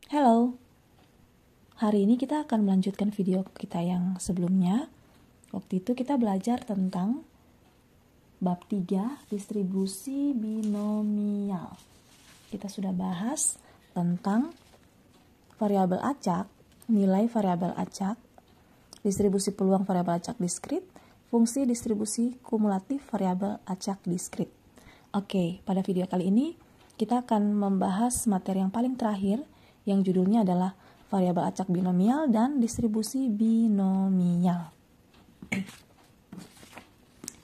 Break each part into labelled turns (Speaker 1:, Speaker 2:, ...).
Speaker 1: Halo, hari ini kita akan melanjutkan video kita yang sebelumnya. Waktu itu kita belajar tentang bab 3, distribusi binomial. Kita sudah bahas tentang variabel acak, nilai variabel acak, distribusi peluang variabel acak diskrit, fungsi distribusi kumulatif variabel acak diskrit. Oke, pada video kali ini kita akan membahas materi yang paling terakhir yang judulnya adalah variabel acak binomial dan distribusi binomial.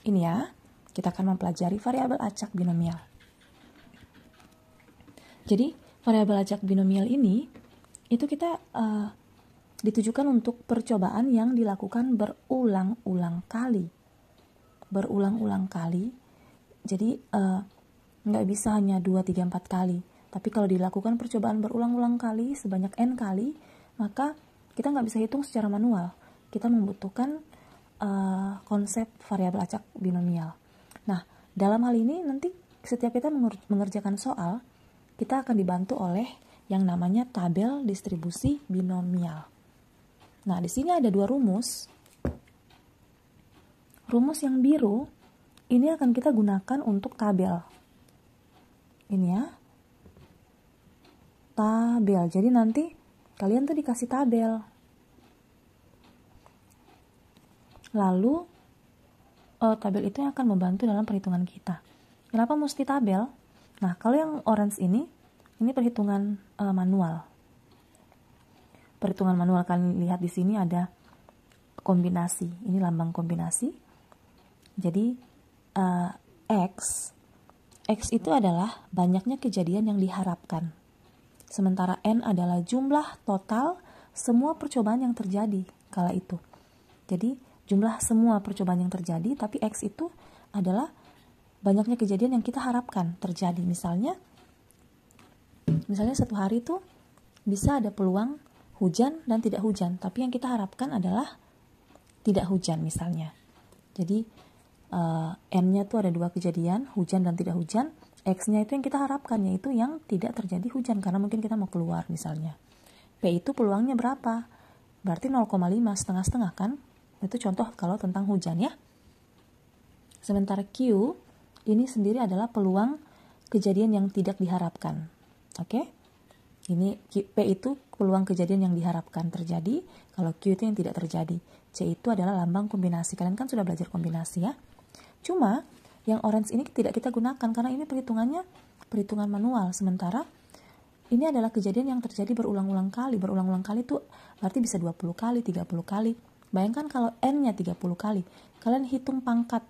Speaker 1: Ini ya, kita akan mempelajari variabel acak binomial. Jadi, variabel acak binomial ini itu kita ditujukan untuk percobaan yang dilakukan berulang-ulang kali. Berulang-ulang kali. Jadi, nggak bisa hanya 2, 3, 4 kali. Tapi kalau dilakukan percobaan berulang-ulang kali, sebanyak N kali, maka kita nggak bisa hitung secara manual. Kita membutuhkan konsep variabel acak binomial. Nah, dalam hal ini nanti setiap kita mengerjakan soal, kita akan dibantu oleh yang namanya tabel distribusi binomial. Nah, di sini ada dua rumus. Rumus yang biru, ini akan kita gunakan untuk tabel. Ini ya. Tabel. Jadi nanti kalian tuh dikasih tabel. Lalu tabel itu yang akan membantu dalam perhitungan kita. Kenapa mesti tabel? Nah, kalau yang orange ini perhitungan manual. Perhitungan manual kalian lihat di sini ada kombinasi. Ini lambang kombinasi. Jadi X itu adalah banyaknya kejadian yang diharapkan. Sementara N adalah jumlah total semua percobaan yang terjadi kala itu. Jadi jumlah semua percobaan yang terjadi, tapi X itu adalah banyaknya kejadian yang kita harapkan terjadi. Misalnya satu hari itu bisa ada peluang hujan dan tidak hujan, tapi yang kita harapkan adalah tidak hujan misalnya. Jadi N-nya tuh ada 2 kejadian, hujan dan tidak hujan. X-nya itu yang kita harapkan, yaitu yang tidak terjadi hujan, karena mungkin kita mau keluar misalnya. P itu peluangnya berapa? Berarti 0,5, setengah-setengah kan? Itu contoh kalau tentang hujan ya. Sementara Q, ini sendiri adalah peluang kejadian yang tidak diharapkan. Oke? Ini P itu peluang kejadian yang diharapkan terjadi, kalau Q itu yang tidak terjadi. C itu adalah lambang kombinasi. Kalian kan sudah belajar kombinasi ya. Cuma yang orange ini tidak kita gunakan karena ini perhitungannya perhitungan manual. Sementara ini adalah kejadian yang terjadi berulang-ulang kali. Berulang-ulang kali itu berarti bisa 20 kali, 30 kali. Bayangkan kalau N-nya 30 kali. Kalian hitung pangkat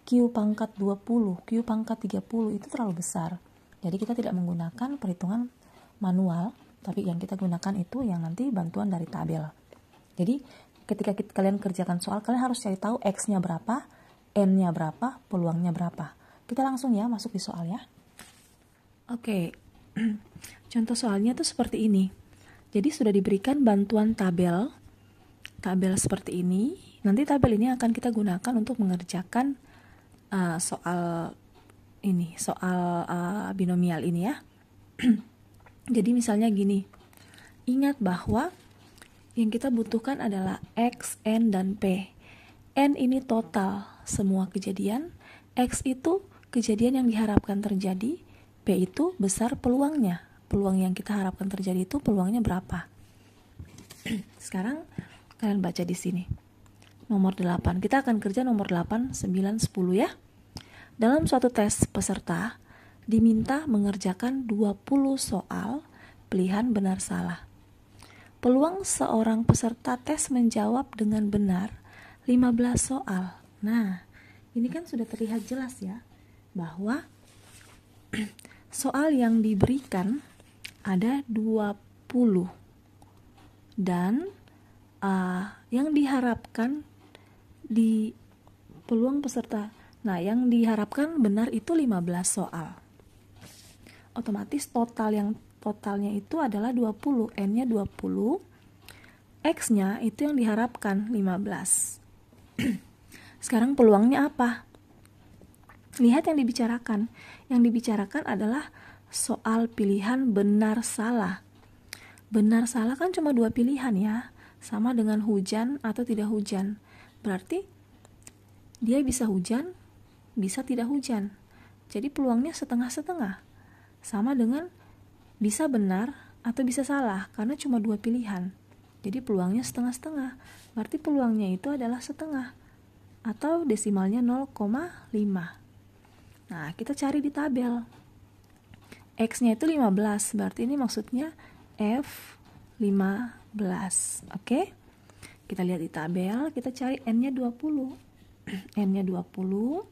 Speaker 1: Q pangkat 20, Q pangkat 30 itu terlalu besar. Jadi kita tidak menggunakan perhitungan manual, tapi yang kita gunakan itu yang nanti bantuan dari tabel. Jadi ketika kalian kerjakan soal, kalian harus cari tahu X-nya berapa, N-nya berapa, peluangnya berapa. Kita langsung ya masuk di soal ya. Oke, contoh soalnya tuh seperti ini. Jadi sudah diberikan bantuan tabel seperti ini. Nanti tabel ini akan kita gunakan untuk mengerjakan soal binomial ini ya. Jadi misalnya gini, ingat bahwa yang kita butuhkan adalah X, N, dan P. N ini total semua kejadian, X itu kejadian yang diharapkan terjadi, P itu besar peluangnya. Peluang yang kita harapkan terjadi itu peluangnya berapa? Sekarang kalian baca di sini. Nomor 8. Kita akan kerja nomor 8, 9, 10 ya. Dalam suatu tes peserta diminta mengerjakan 20 soal pilihan benar salah. Peluang seorang peserta tes menjawab dengan benar 15 soal. Nah, ini kan sudah terlihat jelas ya bahwa soal yang diberikan ada 20 dan yang diharapkan di peluang peserta. Nah, yang diharapkan benar itu 15 soal. Otomatis totalnya itu adalah 20, N-nya 20, X-nya itu yang diharapkan 15. Sekarang peluangnya apa? Lihat yang dibicarakan. Yang dibicarakan adalah soal pilihan benar salah. benar salah kan cuma 2 pilihan ya, sama dengan hujan atau tidak hujan. Berarti dia bisa hujan, bisa tidak hujan. Jadi peluangnya setengah-setengah. Sama dengan bisa benar atau bisa salah, karena cuma 2 pilihan. Jadi peluangnya setengah-setengah. Berarti peluangnya itu adalah setengah, atau desimalnya 0,5. Nah, kita cari di tabel. X-nya itu 15, berarti ini maksudnya F15. Oke? Kita lihat di tabel, kita cari N-nya 20. N-nya 20,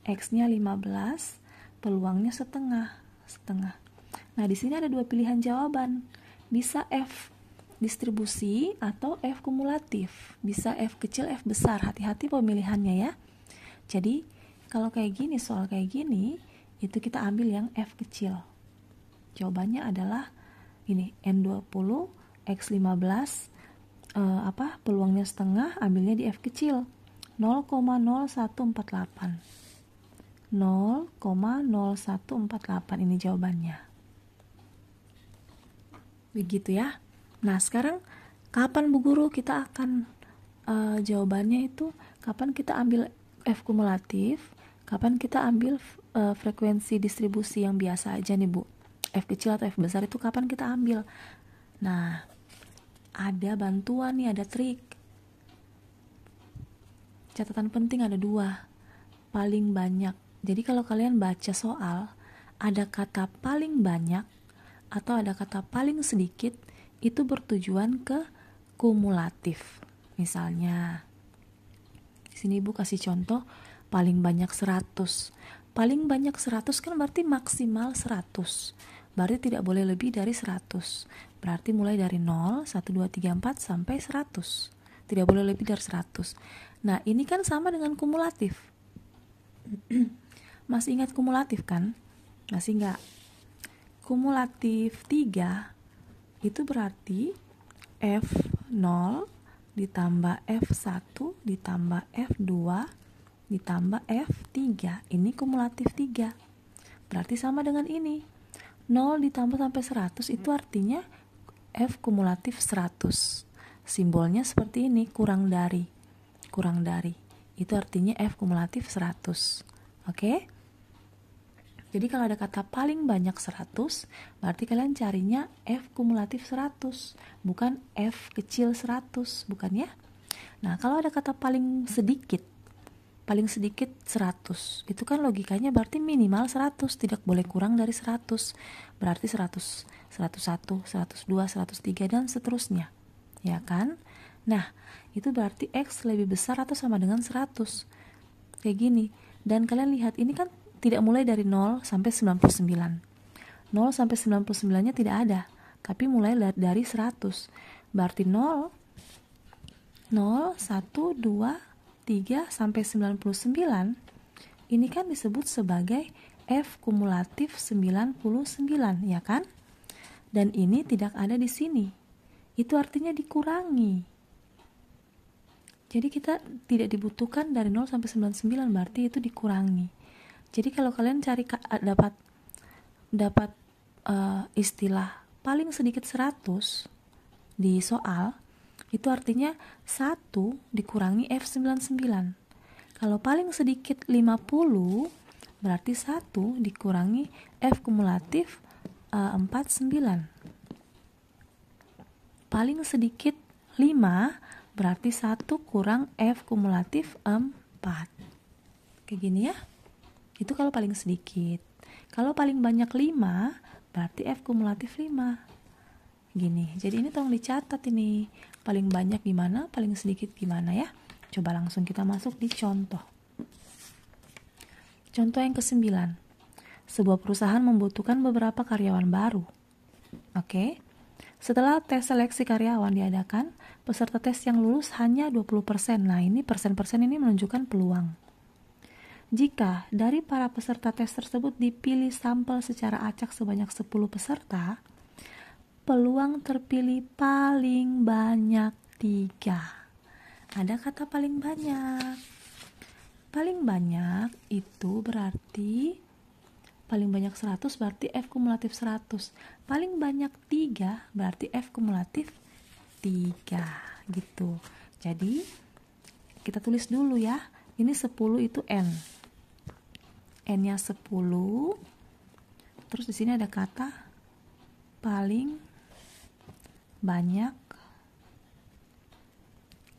Speaker 1: X-nya 15, peluangnya setengah. Nah, di sini ada 2 pilihan jawaban. Bisa F distribusi atau F kumulatif. Bisa F kecil, F besar. Hati-hati pemilihannya ya. Jadi, kalau kayak gini, soal kayak gini, itu kita ambil yang F kecil. Jawabannya adalah ini, N20, X15, peluangnya setengah, ambilnya di F kecil, 0,0148. 0,0148 ini jawabannya. Begitu ya. Nah, sekarang kapan Bu Guru kita akan jawabannya itu kapan kita ambil F kumulatif, kapan kita ambil frekuensi distribusi yang biasa aja nih Bu. F kecil atau F besar itu kapan kita ambil? Nah, ada bantuan nih, ada trik. Catatan penting ada 2. Paling banyak. Jadi kalau kalian baca soal, ada kata paling banyak atau ada kata paling sedikit, itu bertujuan ke kumulatif. Misalnya, di sini Ibu kasih contoh paling banyak 100. Paling banyak 100 kan berarti maksimal 100. Berarti tidak boleh lebih dari 100. Berarti mulai dari 0, 1, 2, 3, 4 sampai 100. Tidak boleh lebih dari 100. Nah, ini kan sama dengan kumulatif. Masih ingat kumulatif kan? Masih enggak? Kumulatif 3 itu berarti F0 ditambah F1 ditambah F2 ditambah F3. Ini kumulatif 3. Berarti sama dengan ini. 0 ditambah sampai 100 itu artinya F kumulatif 100. Simbolnya seperti ini, kurang dari. Itu artinya F kumulatif 100. Oke? Jadi kalau ada kata paling banyak 100, berarti kalian carinya F kumulatif 100, bukan F kecil 100, bukan ya? Nah, kalau ada kata paling sedikit 100, itu kan logikanya berarti minimal 100, tidak boleh kurang dari 100. Berarti 100, 101, 102, 103 dan seterusnya. Ya kan? Nah, itu berarti X lebih besar atau sama dengan 100. Kayak gini. Dan kalian lihat ini kan tidak mulai dari 0 sampai 99. 0 sampai 99-nya tidak ada, tapi mulai dari 100. Berarti 0, 1, 2, 3 sampai 99 ini kan disebut sebagai F kumulatif 99, ya kan? Dan ini tidak ada di sini. Itu artinya dikurangi. Jadi kita tidak dibutuhkan dari 0 sampai 99, berarti itu dikurangi. Jadi kalau kalian cari dapat istilah paling sedikit 100 di soal, itu artinya 1 dikurangi F99. Kalau paling sedikit 50, berarti 1 dikurangi F kumulatif 49. Paling sedikit 5, berarti 1 kurang F kumulatif 4. Kayak gini ya. Itu kalau paling sedikit. Kalau paling banyak 5, berarti F kumulatif 5. Gini. Jadi ini tolong dicatat ini. Paling banyak gimana, paling sedikit gimana ya. Coba langsung kita masuk di contoh. Contoh yang ke-9. Sebuah perusahaan membutuhkan beberapa karyawan baru. Oke. Setelah tes seleksi karyawan diadakan, peserta tes yang lulus hanya 20%. Nah, ini persen-persen ini menunjukkan peluang. Jika dari para peserta tes tersebut dipilih sampel secara acak sebanyak 10 peserta, peluang terpilih paling banyak 3. Ada kata paling banyak. Paling banyak itu berarti paling banyak 100, berarti F kumulatif 100. paling banyak 3, berarti F kumulatif 3 gitu. Jadi kita tulis dulu ya. Ini 10 itu N. N-nya 10. Terus di sini ada kata paling banyak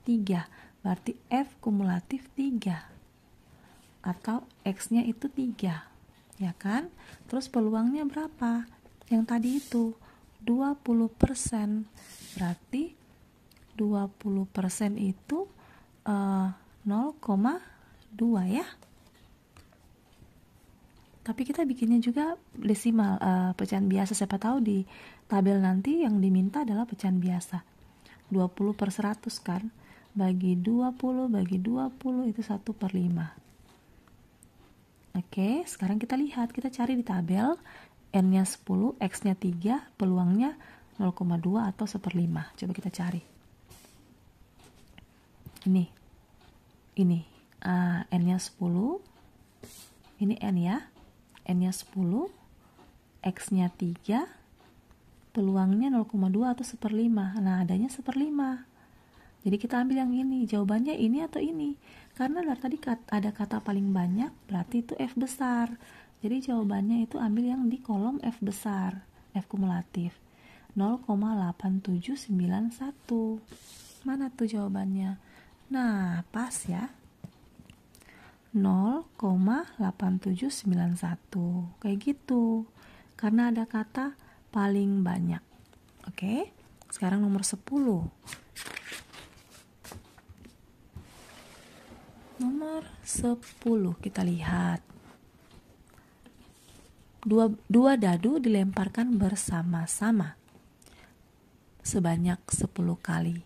Speaker 1: 3. Berarti F kumulatif 3. Atau X-nya itu 3. Ya kan? Terus peluangnya berapa? Yang tadi itu 20%. Berarti 20% itu 0,2 ya. Tapi kita bikinnya juga desimal, pecahan biasa. Siapa tahu di tabel nanti yang diminta adalah pecahan biasa. 20/100 kan. Bagi 20 itu 1/5. Oke, sekarang kita lihat, kita cari di tabel. N-nya 10, X-nya 3, peluangnya 0,2 atau 1/5. Coba kita cari. Ini N-nya 10. Ini N ya. N-nya 10, X-nya 3, peluangnya 0,2 atau 1/5. Nah, adanya 1/5. Jadi kita ambil yang ini. Jawabannya ini atau ini? Karena dari tadi ada kata paling banyak, berarti itu F besar. Jadi jawabannya itu ambil yang di kolom F besar, F kumulatif. 0,8791. Mana tuh jawabannya? Nah, pas ya. 0,8791. Kayak gitu. Karena ada kata paling banyak. Oke. Sekarang nomor 10. Nomor 10 kita lihat. Dua dadu dilemparkan bersama-sama sebanyak 10 kali.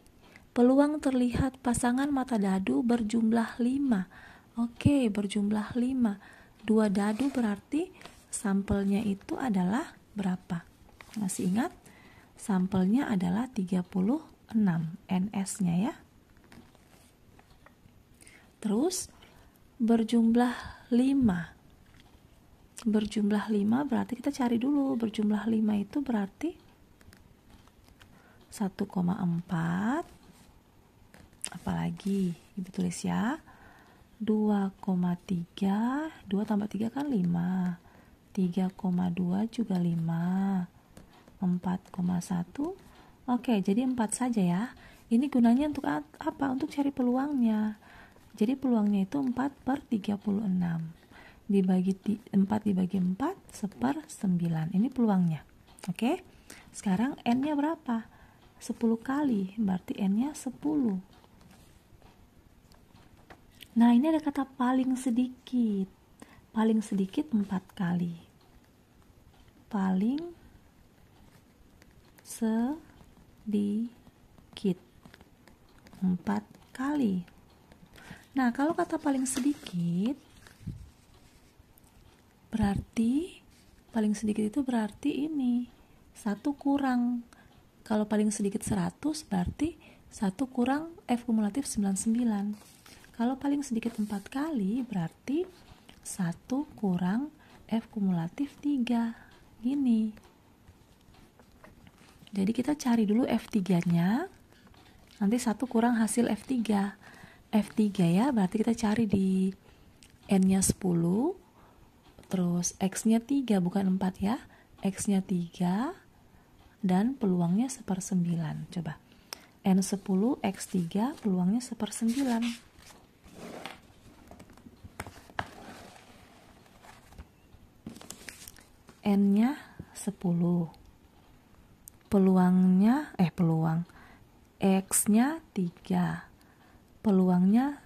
Speaker 1: Peluang terlihat pasangan mata dadu berjumlah 5. Oke, berjumlah 5. 2 dadu berarti sampelnya itu adalah berapa? Masih ingat? Sampelnya adalah 36 NS-nya ya. Terus berjumlah 5. Berjumlah 5 berarti kita cari dulu. Berjumlah 5 itu berarti 1,4. Apalagi? Ibu tulis ya. 2,3. 2 tambah 3 kan 5. 3,2 juga 5. 4,1. Oke, jadi 4 saja ya. Ini gunanya untuk apa? Untuk cari peluangnya. Jadi peluangnya itu 4/36. 4 dibagi 4, 1/9. Ini peluangnya. Oke. Sekarang N-nya berapa? 10 kali. Berarti N-nya 10. Nah, ini ada kata paling sedikit. Paling sedikit 4 kali. Paling sedikit 4 kali. Nah, kalau kata paling sedikit berarti paling sedikit itu berarti ini 1 kurang. Kalau paling sedikit 100 berarti 1 kurang F kumulatif 99. Kalau paling sedikit 4 kali berarti 1 kurang F kumulatif 3. Gini. Jadi kita cari dulu F3-nya. Nanti 1 kurang hasil F3. F3 ya, berarti kita cari di N-nya 10, terus X-nya 3, bukan 4 ya. X-nya 3, dan peluangnya 1/9. Coba. N10, X3, peluangnya 1/9. N-nya 10. Peluang X-nya 3. Peluangnya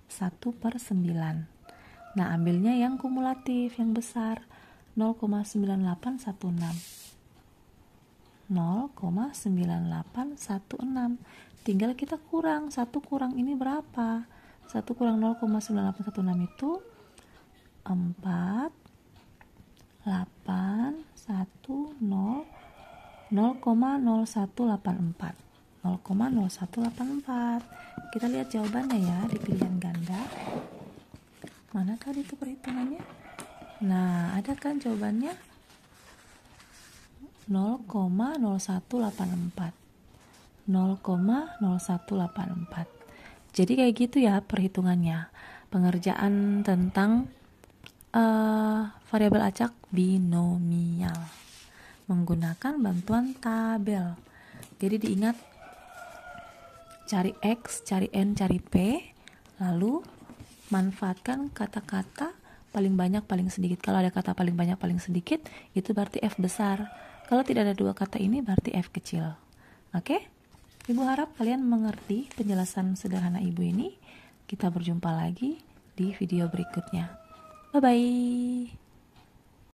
Speaker 1: 1/9. Nah, ambilnya yang kumulatif, yang besar, 0,9816. 0,9816. Tinggal kita kurang. 1 kurang ini berapa? 1 kurang 0,9816 itu 4, 8, 1, 0, 0,0184. 0,0184. Kita lihat jawabannya ya di pilihan ganda. Mana tadi itu perhitungannya? Nah, ada kan jawabannya? 0,0184. 0,0184. Jadi kayak gitu ya perhitungannya. Pengerjaan tentang variabel acak binomial menggunakan bantuan tabel. Jadi diingat, cari X, cari N, cari P, lalu manfaatkan kata-kata paling banyak, paling sedikit. Kalau ada kata paling banyak, paling sedikit, itu berarti F besar. Kalau tidak ada dua kata ini, berarti F kecil. Oke? Ibu harap kalian mengerti penjelasan sederhana Ibu ini. Kita berjumpa lagi di video berikutnya. Bye-bye.